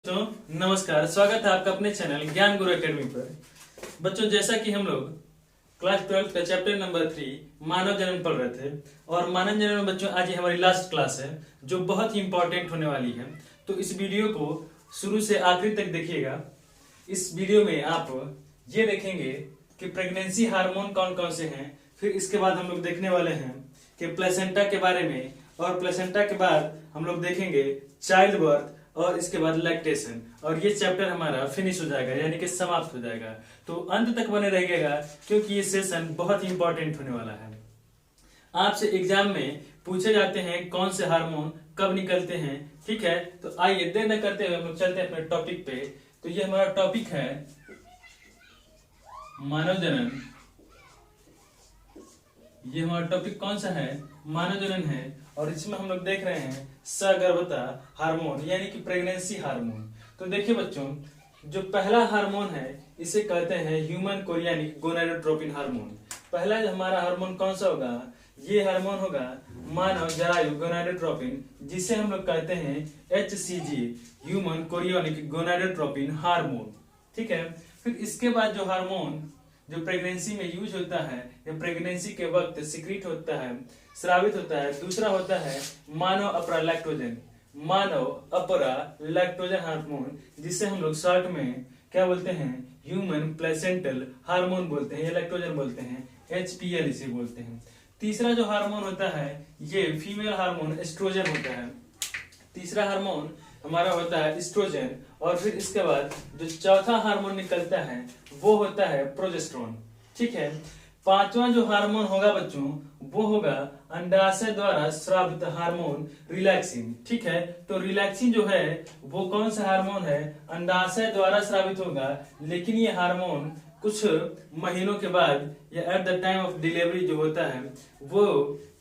तो नमस्कार, स्वागत है आपका अपने चैनल ज्ञान गुरु एकेडमी पर। बच्चों, जैसा कि हम लोग क्लास 12 का चैप्टर नंबर 3 मानव जन्म पढ़ रहे थे और मानव जन्म में बच्चों आज हमारी लास्ट क्लास है जो बहुत ही इंपॉर्टेंट होने वाली है। तो इस वीडियो को शुरू से आखिरी तक देखिएगा। इस वीडियो में आप ये देखेंगे कि प्रेगनेंसी हार्मोन कौन कौन से हैं, फिर इसके बाद हम लोग देखने वाले हैं कि प्लेसेंटा के बारे में, और प्लेसेंटा के बाद हम लोग देखेंगे चाइल्ड बर्थ और इसके बाद लैक्टेशन, और ये चैप्टर हमारा फिनिश हो जाएगा यानी कि समाप्त हो जाएगा। तो अंत तक बने रहिएगा क्योंकि ये सेशन बहुत ही इंपॉर्टेंट होने वाला है। आपसे एग्जाम में पूछे जाते हैं कौन से हार्मोन कब निकलते हैं, ठीक है। तो आइए देर न करते हुए हम लोग चलते हैं अपने टॉपिक पे। तो ये हमारा टॉपिक है मानव जनन। ये हमारा टॉपिक कौन सा है? मानव जनन है। और इसमें हम लोग देख रहे हैं सगर्भता हार्मोन यानी कि प्रेगनेंसी हार्मोन। तो देखिए बच्चों, जो पहला हार्मोन है इसे कहते हैं ह्यूमन कोरियानिक गोनाडोट्रोपिन हार्मोन। पहला जो हमारा हार्मोन कौन सा होगा? ये हार्मोन होगा मानव जरायु गोनाडोट्रोपिन, जिसे हम लोग कहते हैं HCG human chorionic gonadotropin hormone, ठीक है। फिर इसके बाद जो हार्मोन जो प्रेगनेंसी में यूज होता है या प्रेगनेंसी के वक्त सिक्रीट होता है, स्रावित होता है, दूसरा होता है मानव अपरा लैक्टोजन, मानव अपरा लैक्टोजन हार्मोन, जिसे हम लोग शॉर्ट में क्या बोलते हैं? ह्यूमन प्लेसेंटल हार्मोन बोलते हैं या लैक्टोजन बोलते हैं, HPL इसे बोलते हैं। तीसरा जो हार्मोन होता है ये फीमेल हार्मोन एस्ट्रोजन होता है। तीसरा हार्मोन हमारा होता है एस्ट्रोजन। और फिर इसके बाद जो चौथा हार्मोन निकलता है वो होता है प्रोजेस्टेरोन, ठीक है। पांचवा जो हार्मोन होगा बच्चों वो होगा अंडाशय द्वारा स्रावित हार्मोन रिलैक्सिन, ठीक है। तो रिलैक्सिन जो है वो कौन सा हार्मोन है? अंडाशय द्वारा स्रावित होगा, लेकिन ये हार्मोन कुछ महीनों के बाद या at the time of delivery जो होता है वो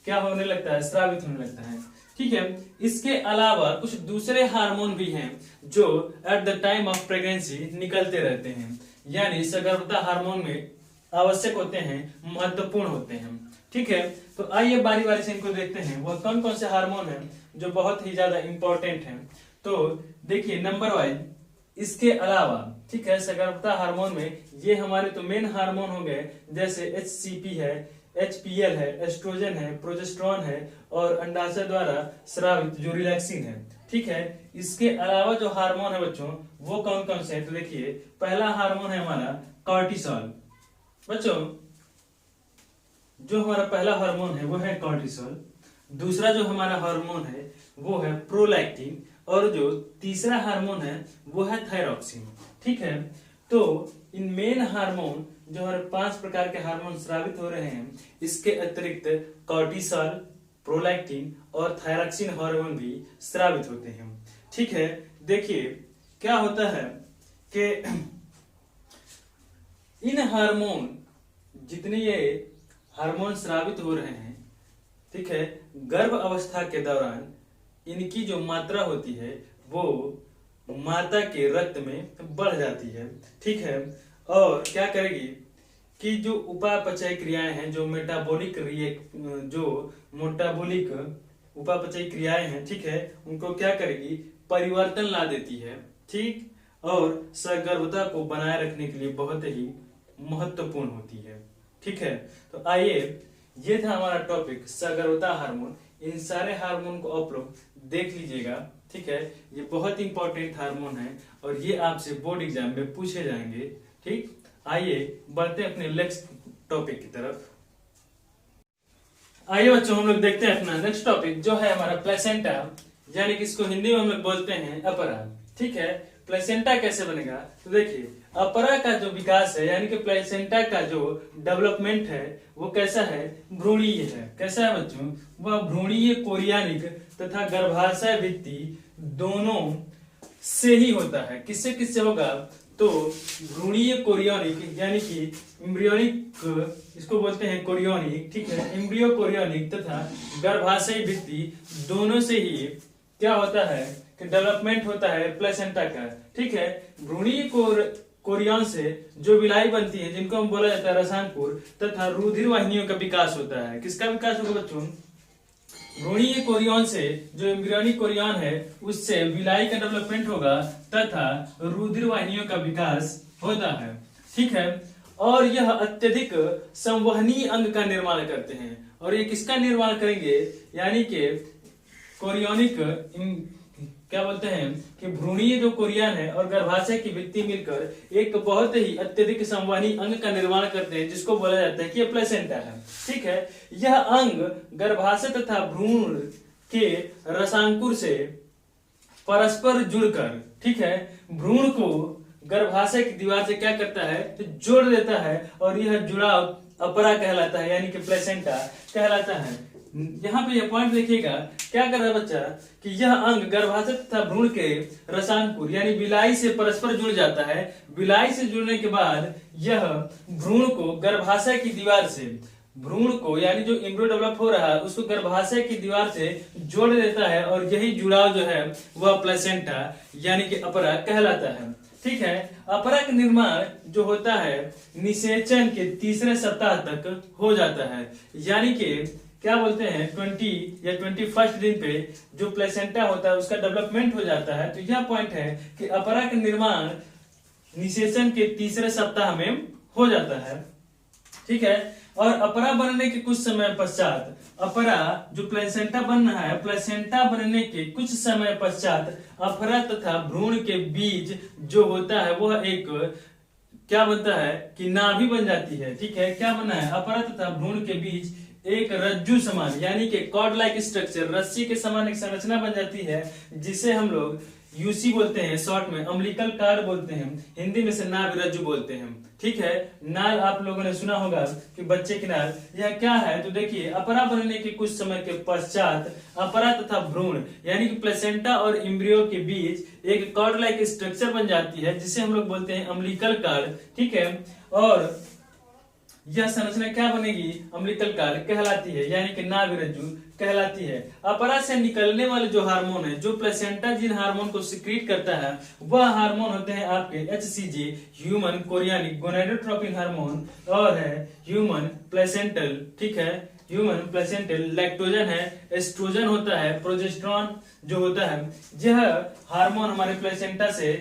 क्या होने लगता है? स्रावित होने लगता है, ठीक है। इसके अलावा कुछ दूसरे हार्मोन भी हैं जो at the time of pregnancy निकलते रहते हैं, यानी सगर्भता हार्मोन में आवश्यक होते हैं, महत्वपूर्ण होते हैं, ठीक है। तो आइए बारी बारी से इनको देखते हैं वो कौन कौन से हार्मोन हैं जो बहुत ही ज्यादा इंपॉर्टेंट हैं। तो देखिए नंबर वाइज इसके अलावा, ठीक है, सगर्भता हार्मोन में ये हमारे तो मेन हार्मोन हो गए, जैसे HCP है, HPL है, एस्ट्रोजन है, प्रोजेस्टेरोन है और अंडाशय द्वारा स्रावित जो रिलैक्सिन है, ठीक है। इसके अलावा जो हार्मोन है बच्चों वो कौन कौन से हैं? तो देखिए पहला हार्मोन है हमारा कॉर्टिसोल। बच्चों, जो हमारा पहला हार्मोन है वो है कॉर्टिसोल। दूसरा जो हमारा हार्मोन है वो है प्रोलैक्टिन, और जो तीसरा हार्मोन है वो है थायरॉक्सिन, ठीक है। तो इन मेन हार्मोन जो हमारे 5 प्रकार के हार्मोन स्रावित हो रहे हैं, इसके अतिरिक्त कॉर्टिसोल, प्रोलैक्टिन और थायरॉक्सिन हार्मोन भी स्रावित होते हैं, ठीक है। देखिए क्या होता है कि इन हार्मोन जितने ये हार्मोन स्रावित हो रहे हैं, ठीक है, गर्भ अवस्था के दौरान इनकी जो मात्रा होती है वो माता के रक्त में बढ़ जाती है, ठीक है। और क्या करेगी कि जो उपापचय क्रियाएं हैं, जो मेटाबॉलिक उपापचय क्रियाएं हैं, ठीक है, उनको क्या करेगी? परिवर्तन ला देती है, ठीक। और सगर्भता को बनाए रखने के लिए बहुत ही महत्वपूर्ण होती है, ठीक है। तो आइए, ये था हमारा टॉपिक सगर्भता हार्मोन। इन सारे हार्मोन को आप लोग देख लीजिएगा, ठीक है। ये बहुत इंपॉर्टेंट हार्मोन है और ये आपसे बोर्ड एग्जाम में पूछे जाएंगे, ठीक। आइए बढ़ते हैं अपने नेक्स्ट टॉपिक की तरफ। आइए बच्चों, हम लोग देखते हैं अपना नेक्स्ट टॉपिक जो है हमारा प्लेसेंटा, यानी कि इसको हिंदी में हम लोग बोलते हैं अपरा, ठीक है। प्लेसेंटा कैसे बनेगा? तो देखिए अपरा का जो विकास है यानी कि प्लेसेंटा का जो डेवलपमेंट है वो कैसा है? भ्रूणीय है। कैसा है बच्चों? वह भ्रूणीय कोरियानिक तथा गर्भाशय भित्ति दोनों से ही होता है। किससे किससे होगा? तो भ्रूणीय कोरियोनिक यानी कि एम्ब्रियोनिक, इसको बोलते हैं कोरियोनिक, ठीक है, एम्ब्रियो कोरियोनिक तथा गर्भाशय भित्ति दोनों से ही क्या होता है कि डेवलपमेंट होता है प्लेसेंटा का, ठीक है। भ्रूणीय कोरियन से जो विलाई बनती है जिनको हम बोला जाता है रसायनपुर, तथा रुधिर वाहिनियों का विकास होता है। किसका विकास होगा बच्चों? भ्रूणीय कोरियन से जो एम्ब्रियोनिक कोरियन है उससे विलाई का डेवलपमेंट होगा तथा रुधिर वाहिनियों का विकास होता है। ठीक है, और यह अत्यधिक संवहनीय अंग का निर्माण करते हैं। और ये किसका निर्माण करेंगे, यानी कि कोरियोनिक क्या बोलते हैं कि भ्रूणीय जो कोरियन है और गर्भाशय की भित्ति मिलकर एक बहुत ही अत्यधिक संवहनी अंग का निर्माण करते हैं, जिसको बोला जाता है कि ये प्लेसेंटा है। ठीक है, यह अंग गर्भाशय तथा भ्रूण के रसांकुर से परस्पर जुड़कर, ठीक है, भ्रूण को गर्भाशय की दीवार से क्या करता है, तो जोड़ देता है, और यह जुड़ाव अपरा कहलाता है, यानी कि प्लेसेंटा कहलाता है। यहाँ पे यह पॉइंट देखिएगा, क्या कर रहा है बच्चा कि यह अंग गर्भाशय तथा भ्रूण के रसांकुर यानी विलाई से परस्पर जुड़ जाता है। विलाई से जुड़ने के बाद यह भ्रूण को गर्भाशय की दीवार से, भ्रूण को यानी जो एम्ब्रियो डेवलप हो रहा है उसको गर्भाशय की दीवार से जोड़ देता है, और यही जुड़ाव जो है वह प्लेसेंटा यानी कि अपरा कहलाता है। ठीक है, अपरा का निर्माण जो होता है निषेचन के तीसरे सप्ताह तक हो जाता है, यानी कि क्या बोलते हैं 20 या 21 दिन पे जो प्लेसेंटा होता है उसका डेवलपमेंट हो जाता है। तो यह पॉइंट है कि अपरा का निर्माण निषेचन के तीसरे सप्ताह में हो जाता है। ठीक है, और अपरा बनने के कुछ समय पश्चात, अपरा जो प्लेसेंटा बन रहा है, प्लेसेंटा बनने के कुछ समय पश्चात अपरा तथा भ्रूण के बीच जो होता है वह एक क्या बनता है कि नाभि बन जाती है। ठीक है, क्या बना है, अपरा तथा भ्रूण के बीच एक रज्जु समान यानी कि कॉर्ड लाइक स्ट्रक्चर, रस्सी के समान एक संरचना बन जाती है, जिसे हम लोग यूसी बोलते हैं, शॉर्ट में अम्बिलिकल कार्ड बोलते हैं, हिंदी में से नाभि रज्जु बोलते हैं। ठीक है, नाल आप लोगों ने सुना होगा कि बच्चे की नाल, यह क्या है, तो देखिए अपरा बनने के कुछ समय के पश्चात अपरा तथा भ्रूण यानी कि प्लेसेंटा और एम्ब्रियो के बीच एक कॉर्ड लाइक स्ट्रक्चर बन जाती है, जिसे हम लोग बोलते हैं अम्बिलिकल कार्ड। ठीक है, और यह संरचना क्या बनेगी, अम्बिलिकल कार्ड कहलाती है, यानी कि नाभि रज्जु कहलाती है। अपरा से निकलने वाले जो हार्मोन है, जो प्लेसेंटा जिन हार्मोन को सिक्रीट करता है वह हार्मोन होते हैं आपके HCG ह्यूमन कोरियनिक गोनाडोट्रोपिन हार्मोन, और है ह्यूमन प्लेसेंटल। ठीक है, ह्यूमन प्लेसेंटल, लैक्टोजन है, एस्ट्रोजन होता है, प्रोजेस्टेरॉन जो होता है, यह हार्मोन हमारे प्लेसेंटा से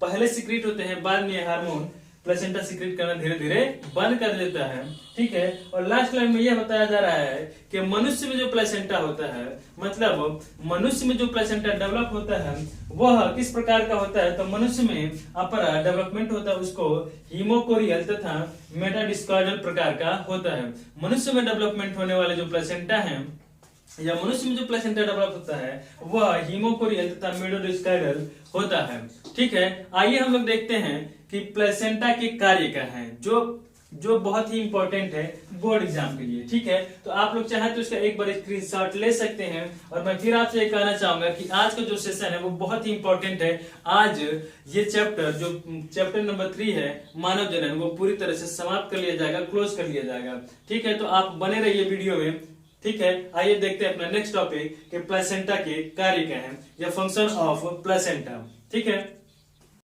पहले सिक्रीट होते हैं, बाद में हार्मोन प्लेसेंटा सिक्रेट करना धीरे धीरे बंद कर देता है। ठीक है, और लास्ट लाइन में यह बताया जा रहा है कि मनुष्य में जो प्लेसेंटा होता है, मतलब मनुष्य में जो प्लेसेंटा डेवलप होता है वह किस प्रकार का होता है, तो मनुष्य में अपरा डेवलपमेंट होता है उसको हीमोकोरियल तथा मेटाडिस्कॉइडल प्रकार का होता है। मनुष्य में डेवलपमेंट होने वाले जो प्लेसेंटा है या मनुष्य में जो प्लेसेंटा डेवलप होता है वह हीमोकोरियल तथा मेटाडिस्कॉइडल होता है। ठीक है, आइए हम लोग देखते हैं कि प्लेसेंटा के कार्य क्या है, जो बहुत ही इंपॉर्टेंट है बोर्ड एग्जाम के लिए। ठीक है, तो आप लोग चाहे तो इसका एक बार स्क्रीनशॉट ले सकते हैं। और मैं फिर आपसे ये कहना चाहूंगा कि आज का जो सेशन है वो बहुत ही इंपॉर्टेंट है। आज ये चैप्टर जो चैप्टर नंबर 3 है मानव जनन, वो पूरी तरह से समाप्त कर लिया जाएगा, क्लोज कर लिया जाएगा। ठीक है, तो आप बने रहिए वीडियो में। ठीक है, आइए देखते हैं अपना नेक्स्ट टॉपिक कि प्लेसेंटा के कार्य क्या है या फंक्शन ऑफ प्लेसेंटा। ठीक है,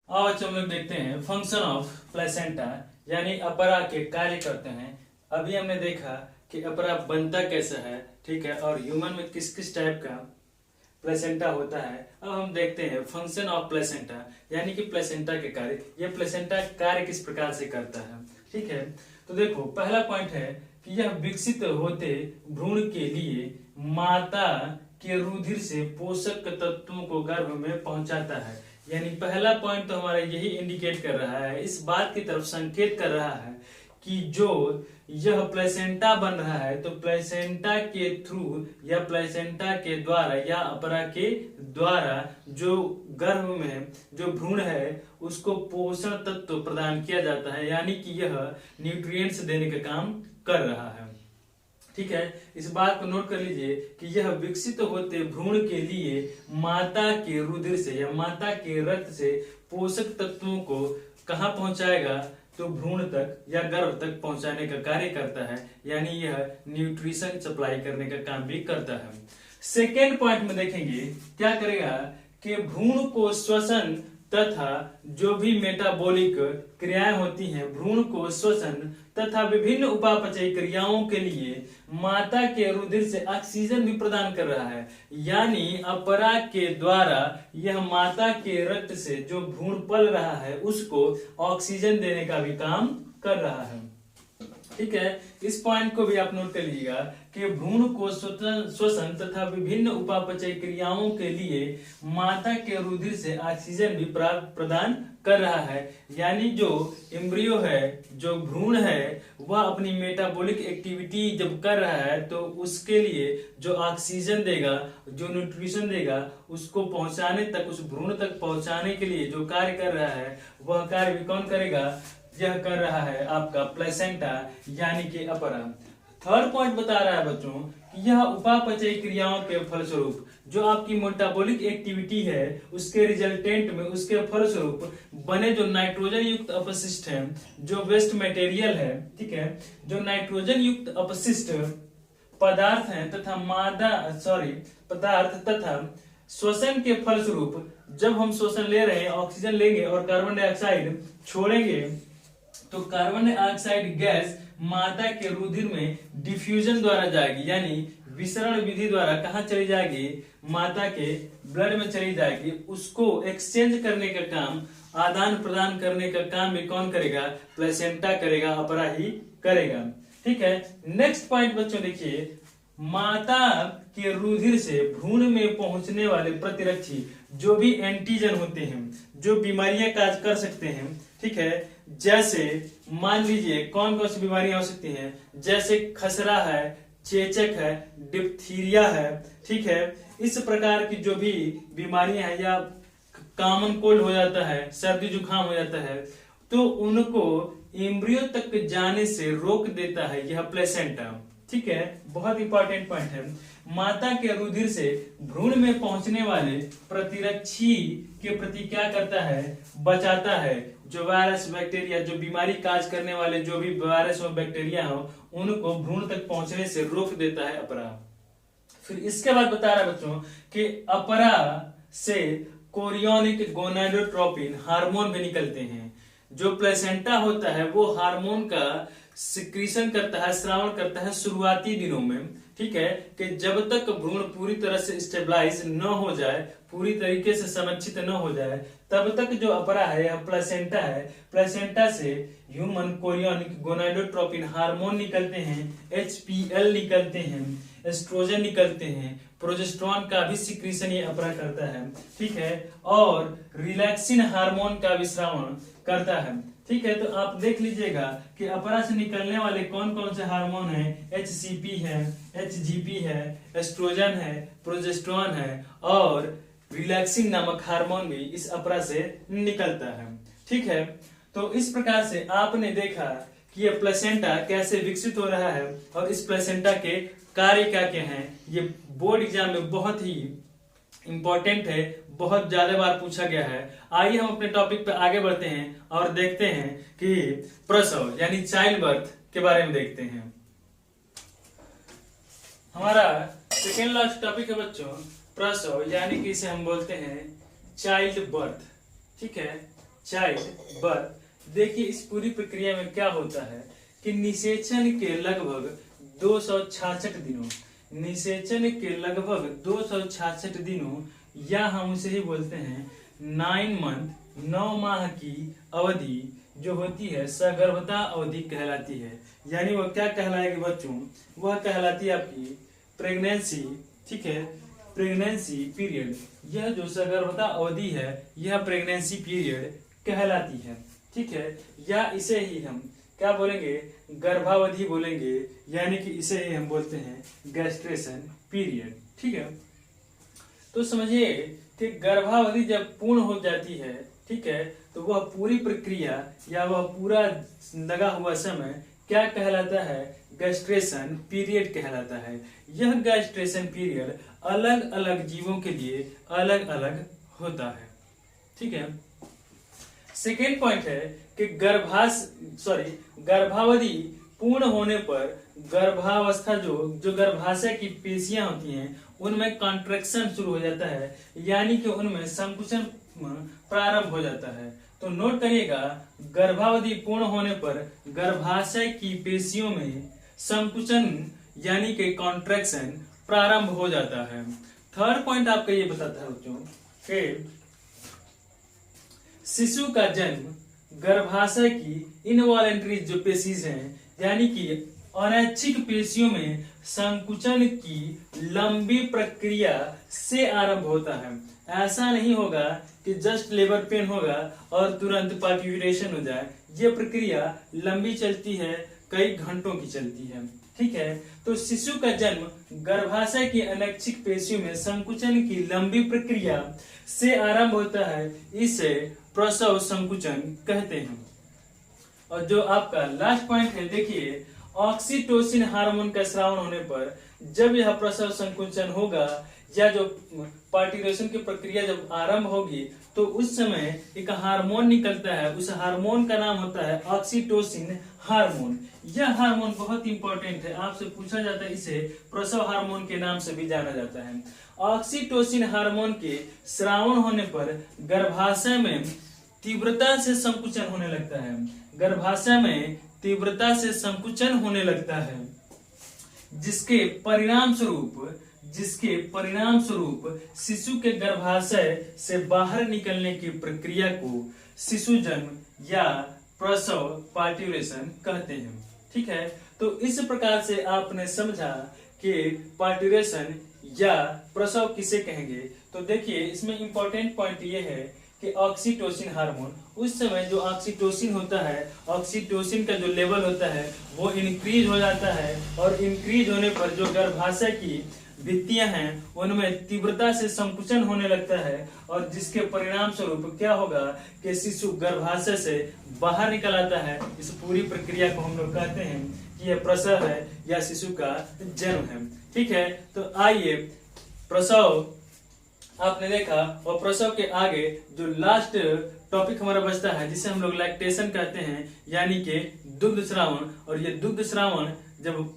आज हम लोग देखते हैं फंक्शन ऑफ प्लेसेंटा यानी अपरा के कार्य करते हैं। अभी हमने देखा कि अपरा बनता कैसा है, ठीक है, और ह्यूमन में किस किस टाइप का प्लेसेंटा होता है। अब हम देखते हैं फंक्शन ऑफ प्लेसेंटा यानी कि प्लेसेंटा के कार्य, ये प्लेसेंटा कार्य किस प्रकार से करता है। ठीक है, तो देखो पहला पॉइंट है कि यह विकसित होते भ्रूण के लिए माता के रुधिर से पोषक तत्वों को गर्भ में पहुंचाता है। यानी पहला पॉइंट तो हमारा यही इंडिकेट कर रहा है, इस बात की तरफ संकेत कर रहा है कि जो यह प्लेसेंटा बन रहा है तो प्लेसेंटा के थ्रू या प्लेसेंटा के द्वारा या अपरा के द्वारा जो गर्भ में जो भ्रूण है उसको पोषण तत्व प्रदान किया जाता है, यानी कि यह न्यूट्रिएंट्स देने का काम कर रहा है। ठीक है, इस बात को नोट कर लीजिए कि यह विकसित होते भ्रूण के लिए माता के रुधिर से या माता के रक्त से पोषक तत्वों को कहां पहुंचाएगा, तो भ्रूण तक या गर्भ तक पहुंचाने का कार्य करता है, यानी यह न्यूट्रिशन सप्लाई करने का काम भी करता है। सेकेंड पॉइंट में देखेंगे क्या करेगा कि भ्रूण को श्वसन तथा जो भी मेटाबॉलिक क्रियाएं होती हैं भ्रूण को श्वसन तथा विभिन्न उपापचयी क्रियाओं के लिए माता के रुधिर से ऑक्सीजन भी प्रदान कर रहा है। यानी अपरा के द्वारा यह माता के रक्त से जो भ्रूण पल रहा है उसको ऑक्सीजन देने का भी काम कर रहा है। ठीक है, इस पॉइंट को भी आप नोट कर लीजिएगा कि भ्रूण को श्वसन तथा विभिन्न उपापचयी क्रियाओं के लिए माता के रुधिर से ऑक्सीजन भी प्रदान कर रहा है। यानी जो एम्ब्रियो है, जो भ्रूण है, वह अपनी मेटाबॉलिक एक्टिविटी जब कर रहा है तो उसके लिए जो ऑक्सीजन देगा, जो न्यूट्रिशन देगा, उसको पहुंचाने तक, उस भ्रूण तक पहुंचाने के लिए जो कार्य कर रहा है वह कार्य भी कौन करेगा? यह कर रहा है आपका प्लेसेंटा यानी कि अपरा। थर्ड पॉइंट बता रहा है बच्चों कि यह उपापचयी क्रियाओं के फलस्वरूप जो आपकी मेटाबॉलिक एक्टिविटी है उसके रिजल्टेंट में, उसके फलस्वरूप बने जो नाइट्रोजन युक्त अपशिष्ट है, जो वेस्ट मटेरियल है, ठीक है, जो नाइट्रोजन युक्त अपशिष्ट पदार्थ हैं तथा पदार्थ तथा श्वसन के फलस्वरूप जब हम श्वसन ले रहे हैं, ऑक्सीजन लेंगे और कार्बन डाइऑक्साइड छोड़ेंगे तो कार्बन डाइऑक्साइड गैस माता के रुधिर में डिफ्यूजन द्वारा जाएगी, यानी विसरण विधि द्वारा कहां चली जाएगी? माता के ब्लड में चली जाएगी। उसको एक्सचेंज करने का काम, आदान प्रदान करने का काम भी कौन करेगा? प्लेसेंटा करेगा, अपरा ही करेगा। ठीक है, नेक्स्ट पॉइंट बच्चों देखिए, माता के रुधिर से भ्रूण में पहुंचने वाले प्रतिरक्षी जो भी एंटीजन होते हैं, जो बीमारियां काज कर सकते हैं, ठीक है, जैसे मान लीजिए कौन कौन सी बीमारियां हो सकती हैं, जैसे खसरा है, चेचक है, डिप्थीरिया है, ठीक है, इस प्रकार की जो भी बीमारियां हैं, या कॉमन कोल्ड हो जाता है, सर्दी जुकाम हो जाता है, तो उनको एम्ब्रियो तक जाने से रोक देता है यह प्लेसेंटा। ठीक है, बहुत इंपॉर्टेंट पॉइंट है। माता के रुधिर से भ्रूण में पहुंचने वाले प्रतिरक्षी के प्रति क्या करता है? बचाता है। जो वायरस, बैक्टीरिया, जो बीमारी काज करने वाले जो भी वायरस और बैक्टीरिया हो उनको भ्रूण तक पहुंचने से रोक देता है अपरा। फिर इसके बाद बता रहा है बच्चों कि अपरा से कोरियोनिक गोनाडोट्रोपिन हार्मोन भी निकलते हैं। जो प्लेसेंटा होता है वो हार्मोन का सिक्रीशन करता है, स्रावन करता है शुरुआती दिनों में, ठीक है, कि जब तक भ्रूण पूरी तरह से स्टेबलाइज न हो जाए, पूरी तरीके से संरक्षित न हो जाए, तब तक जो अपरा है या प्लेसेंटा है, प्लेसेंटा से ह्यूमन कोरियोनिक गोनाडोट्रोपिन हार्मोन निकलते हैं, HPL निकलते हैं, एस्ट्रोजन निकलते हैं, प्रोजेस्टेरोन का भी सिक्रीशन ये अपरा करता है, ठीक है, और रिलैक्सिन हार्मोन का भी स्रावन करता है। ठीक है, तो आप देख लीजिएगा कि अपरा से निकलने वाले कौन कौन से हार्मोन हैं? HCP है, HGP है, एस्ट्रोजन है, प्रोजेस्टेरोन है और रिलैक्सिन नामक हार्मोन भी इस अपरा से निकलता है। ठीक है, तो इस प्रकार से आपने देखा कि ये प्लेसेंटा कैसे विकसित हो रहा है और इस प्लेसेंटा के कार्य क्या क्या हैं। ये बोर्ड एग्जाम में बहुत ही इंपॉर्टेंट है, बहुत ज्यादा बार पूछा गया है। आइए हम अपने टॉपिक पे आगे बढ़ते हैं और देखते हैं कि प्रसव यानी चाइल्ड बर्थ के बारे में देखते हैं। हमारा सेकेंड लास्ट टॉपिक है बच्चों प्रसव, यानी कि इसे हम बोलते हैं चाइल्ड बर्थ। ठीक है, चाइल्ड बर्थ। देखिए इस पूरी प्रक्रिया में क्या होता है कि निषेचन के लगभग 266 दिनों, निषेचन के लगभग 266 दिनों, या हम उसे ही बोलते हैं 9 मंथ, 9 माह की अवधि जो होती है सगर्भता अवधि कहलाती है। यानी वह क्या कहलाएगी बच्चों? वह कहलाती है आपकी प्रेगनेंसी। ठीक है, प्रेगनेंसी पीरियड। यह जो सगर्भता अवधि है यह प्रेगनेंसी पीरियड कहलाती है। ठीक है, या इसे ही हम क्या बोलेंगे? गर्भावधि बोलेंगे, यानी कि इसे ही हम बोलते हैं गैस्ट्रेशन पीरियड। ठीक है, तो समझिए कि गर्भावधि जब पूर्ण हो जाती है, ठीक है, तो वह पूरी प्रक्रिया या वह पूरा लगा हुआ समय क्या कहलाता है? गैस्ट्रेशन पीरियड कहलाता है। यह गैस्ट्रेशन पीरियड अलग अलग जीवों के लिए अलग अलग होता है। ठीक है, सेकेंड पॉइंट है कि गर्भावधि पूर्ण होने पर गर्भावस्था जो गर्भाशय की पेशियां होती हैं उनमें कॉन्ट्रैक्शन शुरू हो जाता है, यानी कि उनमें संकुचन प्रारंभ हो जाता है। तो नोट करिएगा, गर्भावधि पूर्ण होने पर गर्भाशय की पेशियों में संकुचन यानी कि कॉन्ट्रैक्शन प्रारंभ हो जाता है। थर्ड पॉइंट आपका ये बताता है बच्चों कि शिशु का जन्म गर्भाशय की इनवॉलेंट्री जो पेशीज हैं यानी कि अनैच्छिक पेशियों में संकुचन की लंबी प्रक्रिया से आरंभ होता है। ऐसा नहीं होगा कि जस्ट लेबर पेन होगा और तुरंत पार्ट्यूरेशन हो जाए। ये प्रक्रिया लंबी चलती है, कई घंटों की चलती है। ठीक है, तो शिशु का जन्म गर्भाशय की अनैच्छिक पेशियों में संकुचन की लंबी प्रक्रिया से आरंभ होता है। इसे प्रसव संकुचन कहते हैं। और जो आपका लास्ट पॉइंट है, देखिए, ऑक्सीटोसिन हार्मोन का स्रावन होने पर जब यह प्रसव संकुचन होगा या जो पार्ट्यूरेशन की प्रक्रिया जब आरंभ होगी तो उस समय एक हार्मोन निकलता है। उस हार्मोन का नाम होता है ऑक्सीटोसिन हार्मोन। यह हार्मोन बहुत इंपॉर्टेंट है, आपसे पूछा जाता है, इसे प्रसव हार्मोन के नाम से भी जाना जाता है। ऑक्सीटोसिन हार्मोन के स्रावन होने पर गर्भाशय में तीव्रता से संकुचन होने लगता है। गर्भाशय में तीव्रता से संकुचन होने लगता है, जिसके परिणाम स्वरूप शिशु के गर्भाशय से बाहर निकलने की प्रक्रिया को शिशु जन्म या प्रसव पार्ट्यूरेशन कहते हैं। ठीक है, तो इस प्रकार से आपने समझा कि पार्ट्यूरेशन या प्रसव किसे कहेंगे। तो देखिए, इसमें इंपॉर्टेंट पॉइंट ये है कि ऑक्सीटोसिन हार्मोन, उस समय जो ऑक्सीटोसिन होता है, ऑक्सीटोसिन का जो लेवल होता है वो इंक्रीज हो जाता है और इंक्रीज होने पर जो गर्भाशय की भित्तियां हैं उनमें तीव्रता से संकुचन होने लगता है और जिसके परिणाम स्वरूप क्या होगा कि शिशु गर्भाशय से बाहर निकल आता है। इस पूरी प्रक्रिया को हम लोग कहते हैं कि यह प्रसव है या शिशु का जन्म है। ठीक है, तो आइए, प्रसव आपने देखा और प्रसव के आगे जो लास्ट टॉपिक हमारा बचता है जिसे हम लोग लैक्टेशन कहते हैं यानी कि दुग्ध स्रावन। और ये दुग्ध स्रावन जब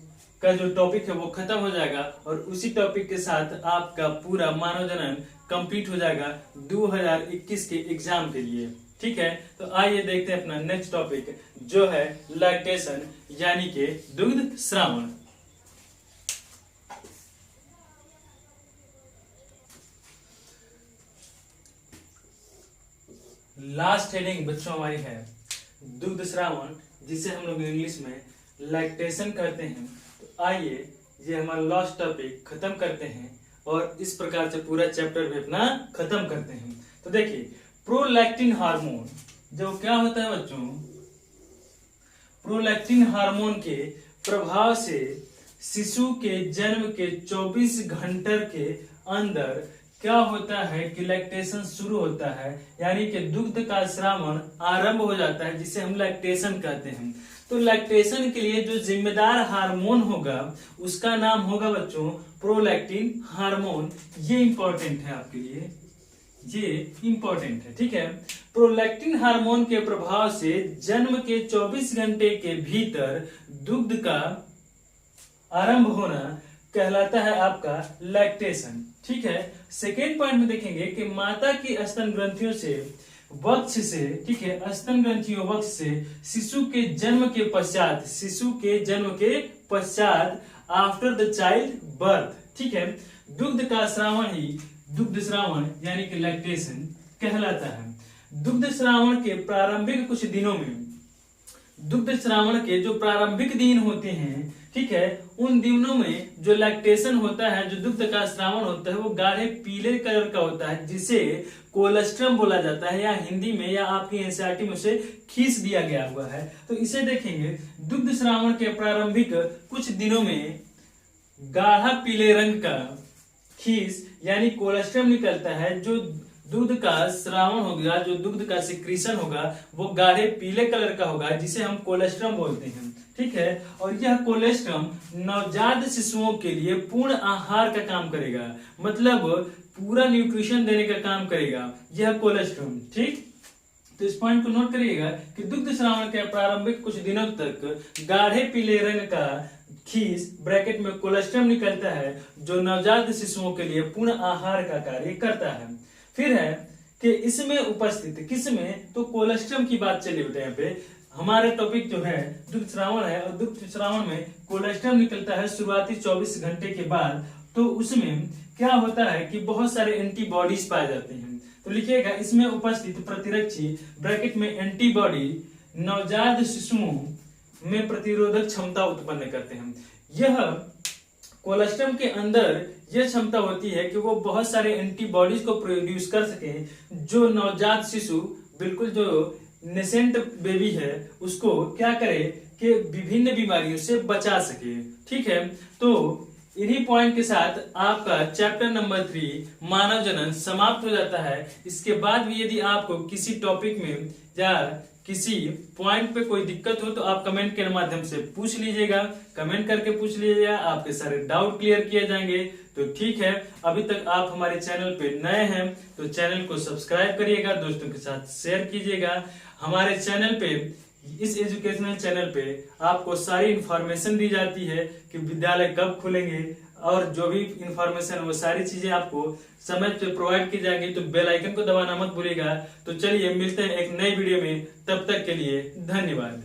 का जो टॉपिक है वो खत्म हो जाएगा और उसी टॉपिक के साथ आपका पूरा मानव जनन कंप्लीट हो जाएगा 2021 के एग्जाम के लिए। ठीक है, तो आइए देखते हैं अपना नेक्स्ट टॉपिक जो है लैक्टेशन यानी कि दुग्ध स्रावन। लास्ट हेडिंग बच्चों हमारी है दुग्ध स्रावन, जिसे हम लोग इंग्लिश में लैक्टेशन कहते हैं। तो आइए ये हमारा लास्ट टॉपिक खत्म करते हैं और इस प्रकार से पूरा चैप्टर भी अपना खत्म करते हैं। तो देखिए, प्रोलैक्टिन हार्मोन जो क्या होता है बच्चों, प्रोलैक्टिन हार्मोन के प्रभाव से शिशु के जन्म के 24 घंटे के अंदर क्या होता है कि लैक्टेशन शुरू होता है, यानी कि दुग्ध का स्रावन आरंभ हो जाता है, जिसे हम लैक्टेशन कहते हैं। तो लैक्टेशन के लिए जो जिम्मेदार हार्मोन होगा उसका नाम होगा बच्चों प्रोलैक्टिन हार्मोन। ये इंपॉर्टेंट है आपके लिए, ये इंपॉर्टेंट है। ठीक है, प्रोलैक्टिन हार्मोन के प्रभाव से जन्म के 24 घंटे के भीतर दुग्ध का आरंभ होना कहलाता है आपका लैक्टेशन। ठीक है, सेकेंड पॉइंट में देखेंगे कि माता की स्तन ग्रंथियों से वक्ष से, ठीक है, स्तन ग्रंथियों वक्ष से शिशु के जन्म के पश्चात आफ्टर द चाइल्ड बर्थ, ठीक है, दुग्ध का स्रावन ही दुग्ध स्रावन यानी कि लैक्टेशन कहलाता है। दुग्ध स्रावन के प्रारंभिक कुछ दिनों में, दुग्ध स्रावन के जो प्रारंभिक दिन होते हैं, ठीक है, उन दिनों में जो लैक्टेशन होता है, जो दुग्ध का स्रावन होता है, वो गाढ़े पीले कलर का होता है, जिसे कोलेस्ट्रम बोला जाता है या हिंदी में या आपकी एनसीईआरटी में से खींच दिया गया हुआ है। तो इसे देखेंगे, दुग्ध स्रावन के प्रारंभिक कुछ दिनों में गाढ़ा पीले रंग का खीस यानी कोलेस्ट्रम निकलता है। जो दूध का स्रावन होगा, जो दूध का सिक्रीशन होगा, वो गाढ़े पीले कलर का होगा, जिसे हम कोलेस्ट्रम बोलते हैं। ठीक है, और यह कोलेस्ट्रम नवजात शिशुओं के लिए पूर्ण आहार का काम करेगा, मतलब पूरा न्यूट्रिशन देने का काम करेगा यह कोलेस्ट्रम। ठीक, तो इस पॉइंट को नोट करिएगा कि दुग्ध स्रावन के प्रारंभिक कुछ दिनों तक गाढ़े पीले रंग का खीस ब्रैकेट में कोलेस्ट्रम निकलता है, जो नवजात शिशुओं के लिए पूर्ण आहार का कार्य करता है। फिर है कि इसमें उपस्थित किसमें, तो कोलेस्ट्रम की बात चली बेटा। यहाँ पे हमारा टॉपिक जो है दुग्ध श्रावण है, और दुग्ध श्रावण में कोलेस्ट्रम निकलता है शुरुआती 24 घंटे के बाद। तो उसमें क्या होता है कि बहुत सारे एंटीबॉडीज पाए जाते हैं। तो लिखिएगा इसमें उपस्थित प्रतिरक्षी ब्रैकेट में एंटीबॉडी नवजात शिशुओं में प्रतिरोधक क्षमता उत्पन्न करते हैं। यह कोलेस्ट्रम के अंदर यह क्षमता होती है कि वो बहुत सारे एंटीबॉडीज को प्रोड्यूस कर सके, जो नवजात शिशु बिल्कुल जो नेसेंट बेबी है उसको क्या करे कि विभिन्न बीमारियों से बचा सके। ठीक है, तो इन्हीं पॉइंट के साथ आपका चैप्टर नंबर 3 मानव जनन समाप्त हो जाता है। इसके बाद भी यदि आपको किसी टॉपिक में या किसी पॉइंट पे कोई दिक्कत हो तो आप कमेंट के माध्यम से पूछ लीजिएगा, कमेंट करके पूछ लीजिएगा, आपके सारे डाउट क्लियर किए जाएंगे। तो ठीक है, अभी तक आप हमारे चैनल पे नए हैं तो चैनल को सब्सक्राइब करिएगा, दोस्तों के साथ शेयर कीजिएगा। हमारे चैनल पे, इस एजुकेशनल चैनल पे आपको सारी इंफॉर्मेशन दी जाती है कि विद्यालय कब खुलेंगे, और जो भी इंफॉर्मेशन वो सारी चीजें आपको समय पे प्रोवाइड की जाएंगी। तो बेल आइकन को दबाना मत भूलिएगा। तो चलिए मिलते हैं एक नई वीडियो में, तब तक के लिए धन्यवाद।